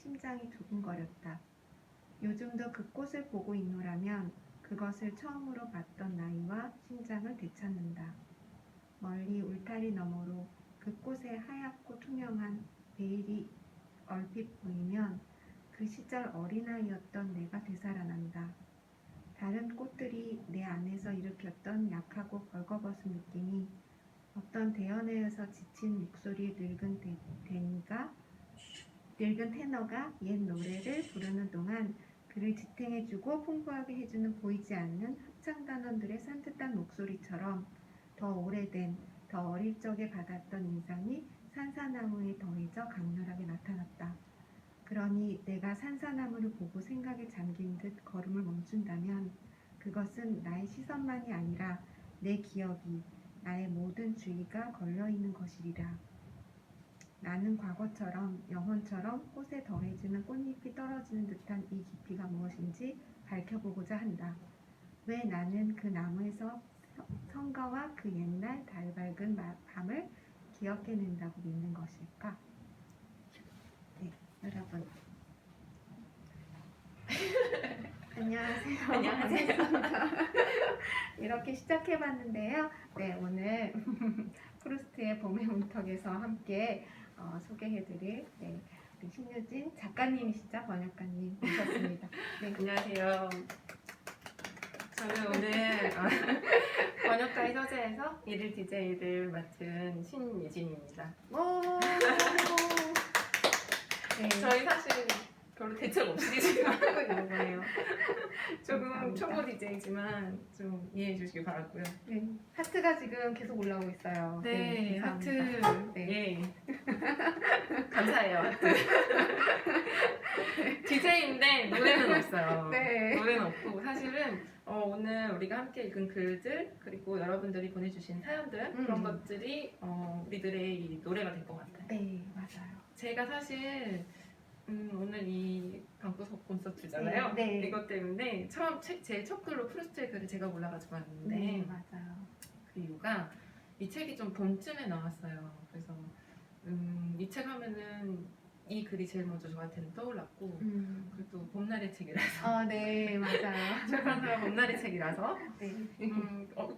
심장이 두근거렸다. 요즘도 그 꽃을 보고 있노라면 그것을 처음으로 봤던 나이와 심장을 되찾는다. 멀리 울타리 너머로 그 꽃의 하얗고 투명한 베일이 얼핏 보이면 그 시절 어린아이였던 내가 되살아난다. 다른 꽃들이 내 안에서 일으켰던 약하고 벌거벗은 느낌이 어떤 대연해에서 지친 목소리의 늙은 테너가 옛 노래를 부르는 동안 그를 지탱해주고 풍부하게 해주는 보이지 않는 합창단원들의 산뜻한 목소리처럼 더 오래된, 더 어릴 적에 받았던 인상이 산사나무에 더해져 강렬하게 나타났다. 그러니 내가 산사나무를 보고 생각에 잠긴 듯 걸음을 멈춘다면 그것은 나의 시선만이 아니라 내 기억이, 나의 모든 주의가 걸려있는 것이리라. 나는 과거처럼 영혼처럼 꽃에 더해지는 꽃잎이 떨어지는 듯한 이 깊이가 무엇인지 밝혀보고자 한다. 왜 나는 그 나무에서 성가와 그 옛날 달 밝은 밤을 기억해낸다고 믿는 것일까? 네, 여러분. 안녕하세요. 안녕하세요. 이렇게 시작해봤는데요. 네, 오늘 프루스트의 봄의 문턱에서 함께 소개해드릴 우리 신유진 작가님이시죠? 번역가님 모셨습니다. 네. 안녕하세요. 저는 오늘 번역가의 서재에서 일일 DJ를 맡은 신유진입니다. 네. 저희 사실 별로 대책 없이 지금 하고 있는 거예요. 조금 감사합니다. 초보 DJ지만 좀 이해해 주시기 바라고요. 네. 하트가 지금 계속 올라오고 있어요. 네, 하트. 감사합니다. 네. 예. 감사해요, 하트. DJ인데 노래는 없어요. 네. 노래는 없고 사실은 오늘 우리가 함께 읽은 글들 그리고 여러분들이 보내주신 사연들 그런 것들이 우리들의 이 노래가 될 것 같아요. 네, 맞아요. 제가 사실 오늘 이 방구석 콘서트잖아요. 네, 네. 이것 때문에 제 첫 글로 프루스트의 글을 제가 골라가지고 왔는데 네, 맞아요. 그 이유가 이 책이 좀 봄쯤에 나왔어요. 그래서 이 책 하면은 이 글이 제일 먼저 저한테는 떠올랐고 그리고 또 봄날의 책이라서 네, 맞아요. 출판사가 봄날의 책이라서 네.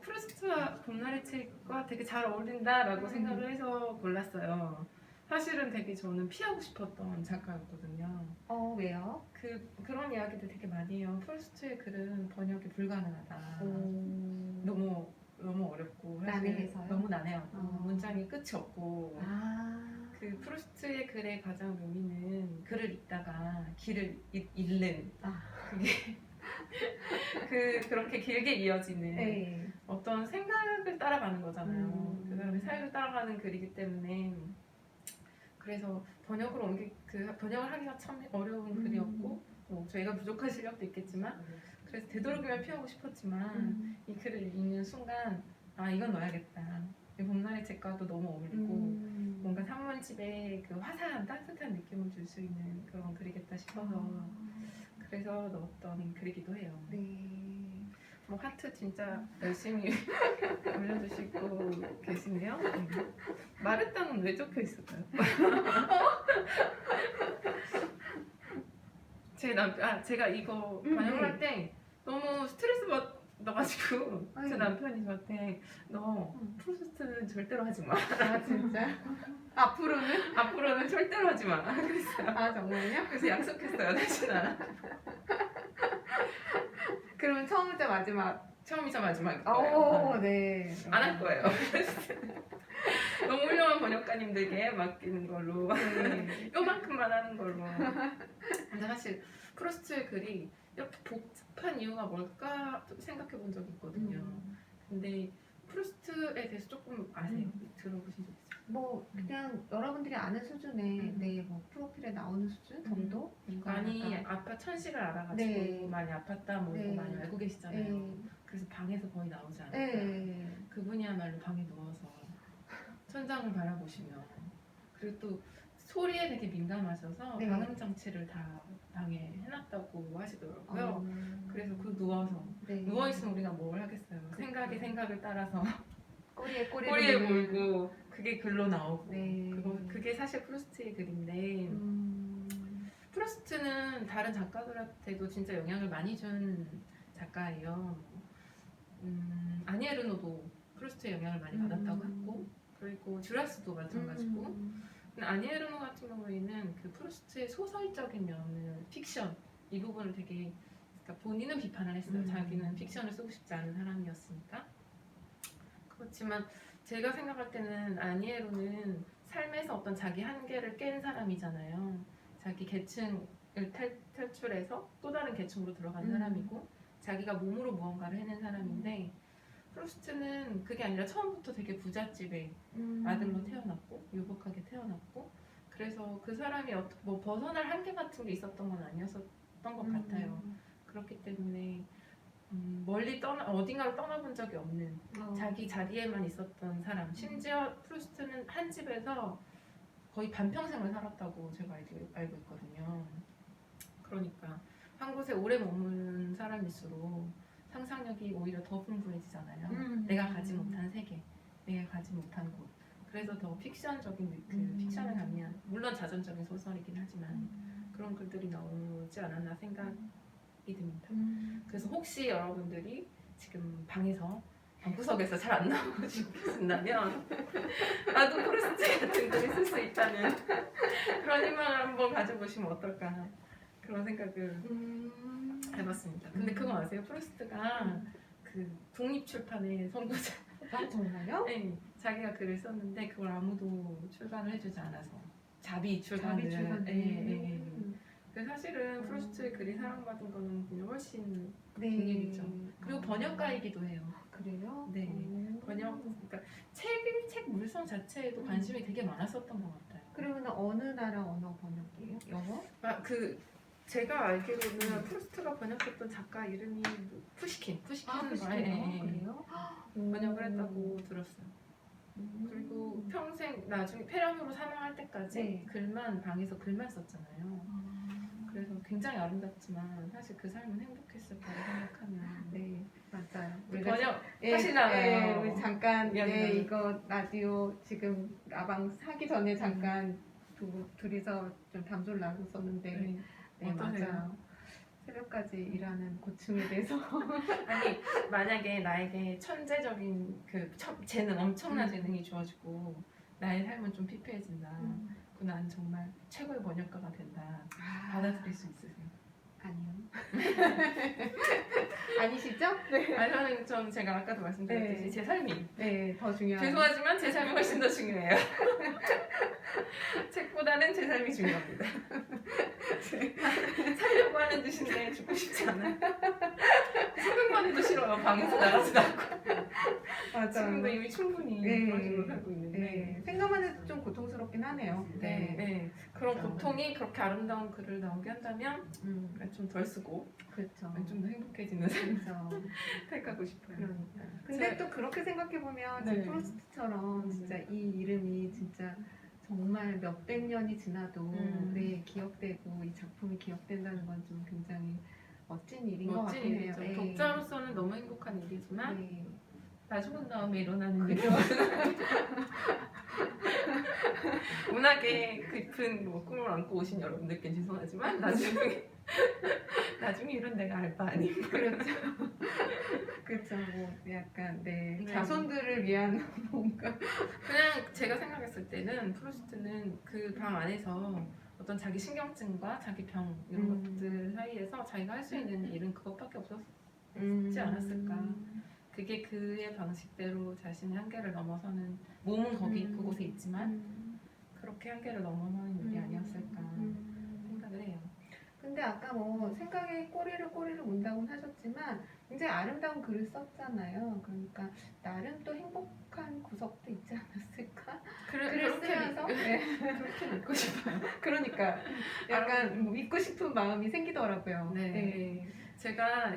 프루스트와 봄날의 책과 되게 잘 어울린다라고 생각을 해서 골랐어요. 사실은 되게 저는 피하고 싶었던 작가였거든요. 왜요? 그런 이야기들 되게 많이 해요. 프루스트의 글은 번역이 불가능하다. 너무 어렵고 사실 난해해서요? 너무 난해하고 어. 문장이 끝이 없고 그 프루스트의 글의 가장 묘미는 글을 읽다가 길을 잃는 그게 그렇게 길게 이어지는 네. 어떤 생각을 따라가는 거잖아요. 그 사람의 음. 삶을 따라가는 글이기 때문에 그래서 번역을 하기가 참 어려운 글이었고 저희가 부족한 실력도 있겠지만 그래서 되도록이면 피하고 싶었지만 이 글을 읽는 순간 이건 넣어야겠다. 이 봄날의 책과도 너무 어울리고 뭔가 산문집에 그 화사한 따뜻한 느낌을 줄 수 있는 그런 글이겠다 싶어서 그래서 넣었던 글이기도 해요. 네. 뭐 하트 진짜 열심히 올려주시고 계시네요. 마르땅은 왜 적혀 있을까요? 제가 이거 번역을 할 때 너무 스트레스 받아가지고 제 남편이 저한테 너 프루스트는 절대로 하지 마. 진짜? 앞으로는 절대로 하지 마. 그랬어요. 정말요? 그래서 약속했어요, 다시 나랑. 그러면 처음부터 마지막. 처음이자 마지막일 거예요. 네. 안 할 거예요. 너무 훌륭한 번역가님들께 맡기는 걸로 요만큼만 하는 걸로. 근데 사실 프루스트의 글이 이렇게 복잡한 이유가 뭘까 생각해 본 적이 있거든요. 근데 프루스트에 대해서 조금 아세요? 들어보신 적 있어요? 뭐 그냥 여러분들이 아는 수준의 뭐 프로필에 나오는 수준 정도? 많이 천식을 알아가지고 네. 많이 아팠다 뭐 이거 네. 많이 알고 계시잖아요. 그래서 방에서 거의 나오지 않을까. 네. 그분이야말로 방에 누워서 천장을 바라보시며 그리고 또 소리에 되게 민감하셔서 네. 방음 장치를 다 방에 해놨다고 하시더라고요. 그래서 누워서 네. 누워있으면 우리가 뭘 하겠어요. 생각을 따라서 꼬리에 물고 그게 글로 나오고 네. 그게 사실 프루스트의 글인데 프루스트는 다른 작가들한테도 진짜 영향을 많이 준 작가예요. 아니 에르노도 프루스트의 영향을 많이 받았다고 했고, 그리고 듀라스도 마찬가지고. 근데 아니 에르노 같은 경우에는 그 프루스트의 소설적인 면을, 픽션 이 부분을 되게, 그러니까 본인은 비판을 했어요. 자기는 픽션을 쓰고 싶지 않은 사람이었으니까. 그렇지만 제가 생각할 때는 아니 에르노는 삶에서 어떤 자기 한계를 깬 사람이잖아요. 자기 계층을 탈출해서 또 다른 계층으로 들어간 사람이고, 자기가 몸으로 무언가를 해낸 사람인데, 프루스트는 그게 아니라 처음부터 되게 부잣집의 아들로 태어났고 유복하게 태어났고, 그래서 그 사람이 뭐 벗어날 한계 같은 게 있었던 건 아니었던 것 같아요. 그렇기 때문에 멀리 어딘가로 떠나본 적이 없는 자기 자리에만 있었던 사람. 심지어 프루스트는 한 집에서 거의 반평생을 살았다고 제가 알고 있거든요. 그러니까 한 곳에 오래 머무는 사람일수록 상상력이 오히려 더 풍부해지잖아요. 내가 가지 못한 세계, 내가 가지 못한 곳. 그래서 더 픽션적인 그 픽션을 가미한, 물론 자전적인 소설이긴 하지만 그런 글들이 나오지 않았나 생각이 듭니다. 그래서 혹시 여러분들이 지금 방구석에서 잘 안 나오고 싶으신다면 나도 프루스트 같은 글을 쓸 수 있다는 그런 희망을 한번 가져보시면 어떨까, 그런 생각을 해봤습니다. 근데 그거 아세요? 프루스트가 그 독립출판의 선구자. 아, 정말요? 네, 자기가 글을 썼는데 그걸 아무도 출간을 해주지 않아서 자비 출간을. 그 사실은 프루스트의 글이 사랑받은 거는 그냥 훨씬 비밀이죠. 그리고 번역가이기도 해요. 그래요? 네. 그러니까 책 물성 자체에도 관심이 되게 많았었던 것 같아요. 그러면 어느 나라 언어 번역이에요? 영어? 제가 알기로는 프루스트가 번역했던 작가 이름이 푸시킨. 그래요? 번역을 했다고 들었어요. 그리고 평생 나중에 폐렴으로 사망할 때까지 방에서 글만 썼잖아요. 그래서 굉장히 아름답지만 사실 그 삶은 행복했을 거라고 생각하면 맞아요. 번역 하시나요? 우리 잠깐 이거 라디오 지금 라방 하기 전에 잠깐 둘이서 좀 담소를 나눴었는데 맞아요. 새벽까지 일하는 고충에 대해서 아니, 만약에 나에게 천재적인 재능, 엄청난 재능이 주어지고 나의 삶은 좀 피폐해진다. 그럼 난 정말 최고의 번역가가 된다. 받아들일 수 있으세요? 아니요. 아니시죠? 네. 저는 제가 아까도 말씀드렸듯이 제 삶이 더 중요해요. 죄송하지만 제 삶이 훨씬 더 중요해요. 책보다는 제 삶이 중요합니다. 살려고 하는 뜻인데 죽고 싶지 않아요. 생각만 해도 싫어요. 방에서 나가지도 않고. 맞아요. 지금도 이미 충분히 그런 식으로 살고 있는데 생각만 해도 좀 고통스럽긴 하네요. 그런 그렇죠. 고통이 그렇게 아름다운 글을 나오게 한다면 좀 덜 쓰고 그렇죠. 좀 더 행복해지는 삶을 그렇죠. 택하고 싶어요. 그러니까. 근데 또 그렇게 생각해 보면 프루스트처럼 진짜 이 이름이 진짜 정말 몇백 년이 지나도 기억되고 이 작품이 기억된다는 건 좀 굉장히 멋진 일인 것 같긴 해요. 독자로서는 너무 행복한 일이지만 나 죽은 다음에 일어나는 그죠? 일은 문학의 깊은 꿈을 안고 오신 여러분들께 죄송하지만 나중에 이런 내가 알 바 아닙니다. 그렇죠. 뭐 약간 자손들을 위한 뭔가 그냥 제가 생각했을 때는 프루스트는 그 방 안에서 어떤 자기 신경증과 자기 병 이런 것들 사이에서 자기가 할 수 있는 일은 그것밖에 없었지 않았을까. 그게 그의 방식대로 자신의 한계를 넘어서는, 몸은 그곳에 있지만 그렇게 한계를 넘어서는 일이 아니었을까 생각을 해요. 근데 아까 뭐 생각에 꼬리를 문다고 하셨지만 굉장히 아름다운 글을 썼잖아요. 그러니까 나름 또 행복한 구석도 있지 않았을까? 글을 쓰면서 그렇게 믿고 싶어요. 그러니까 약간 믿고 싶은 마음이 생기더라고요. 제가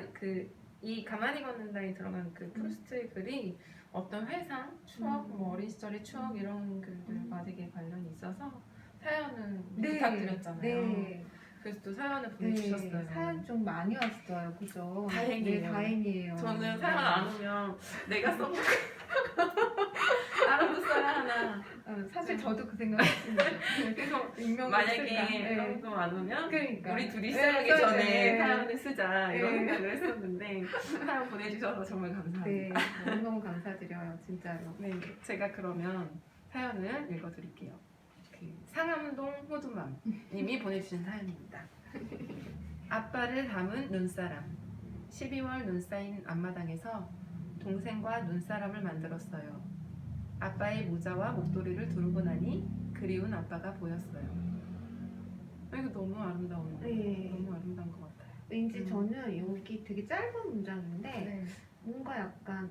이 가만히 걷는다에 들어간 그 프루스트의 글이 어떤 회상, 추억, 뭐 어린 시절의 추억 이런 글들과 되게 관련이 있어서 사연을 부탁드렸잖아요. 그래서 또 사연을 보내주셨어요. 사연 좀 많이 왔어요. 그죠? 다행이에요. 다행이에요. 저는 사연 안 오면 내가 써먹고 알아뒀어야 하나. 사실 저도 그 생각했습니다. 그래서 익명으로 만약에 쓸까? 네. 아무도 안 오면 그러니까 우리 둘이 네, 시작하기 써야 전에 돼. 사연을 쓰자 이런 네. 생각을 했었는데 사연 보내주셔서 정말 감사합니다. 네, 너무너무 감사드려요, 진짜로. 네, 제가 그러면 사연을 읽어드릴게요. 그 상암동 호두맘님이 보내주신 사연입니다. 아빠를 닮은 눈사람. 12월 눈 쌓인 앞마당에서 동생과 눈사람을 만들었어요. 아빠의 모자와 목도리를 두르고 나니 그리운 아빠가 보였어요. 이거 너무 아름다운 네. 너무 아름다운 것 같아요. 왠지 저는 여기 되게 짧은 문장인데 네. 뭔가 약간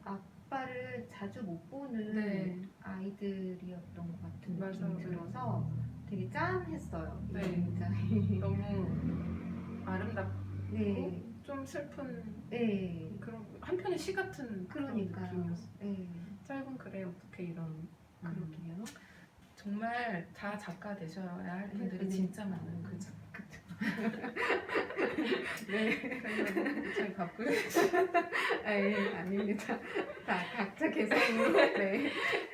아빠를 자주 못 보는 네. 아이들이었던 것 같은 맞아요. 느낌이 들어서 되게 짠했어요. 이 네. 문장이. 너무 아름답고 네, 좀 슬픈 네, 그런 한편의 시 같은 그런 그러니까요. 느낌이었어요. 네, 짧은 글에 어떻게 이런 그러게요. 정말 다 작가 되셔야 할 분들이 네. 진짜 많은 그죠? 네, 그래서 저희 바쁘 네, 아닙니다. 다 각자 개성으로. 네.